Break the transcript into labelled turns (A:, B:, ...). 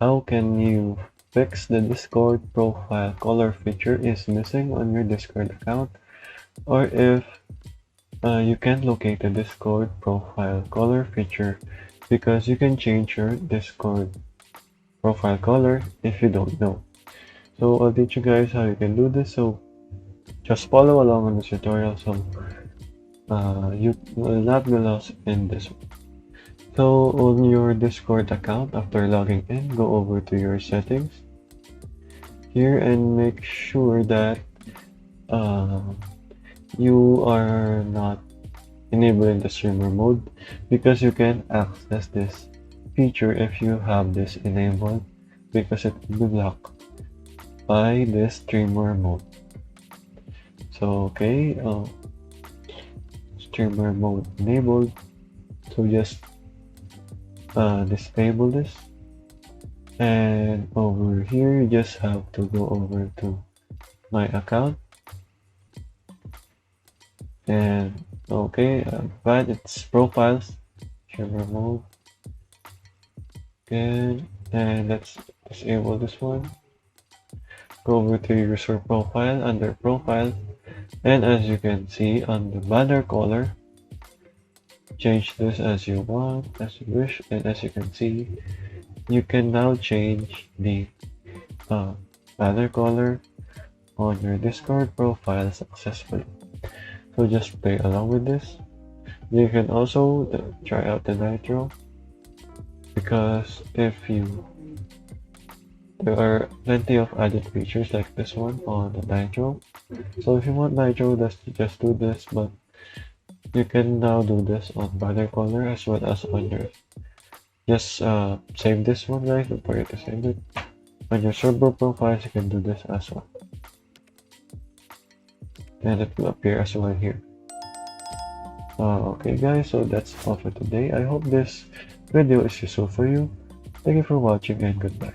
A: how can you fix the Discord profile color feature is missing on your Discord account, or if you can't locate the Discord profile color feature because you can change your Discord profile color if you don't know. So I'll teach you guys how you can do this, so just follow along on this tutorial so you will not be lost in this one. So on your Discord account, after logging in, go over to your settings here and make sure that uh, you are not enabling the streamer mode, because you can access this feature if you have this enabled, because it will be blocked by this streamer mode. So okay, streamer mode enabled, so just disable this, and over here you just have to go over to my account, and okay, but it's profiles, streamer mode. Good, and let's disable this one. Go over to user profile, under profile, and as you can see on the banner color, change this as you want, as you wish, and as you can see, you can now change the banner color on your Discord profile successfully. So just play along with this. You can also try out the Nitro, because if you there are plenty of added features like this one on the Nitro. So if you want Nitro, just do this, but you can now do this on banner color as well as on your. Just save this one, guys. Don't forget to save it. On your server profiles, you can do this as well, and it will appear as well here. Okay, guys. So that's all for today. I hope this video is useful for you. Thank you for watching and goodbye.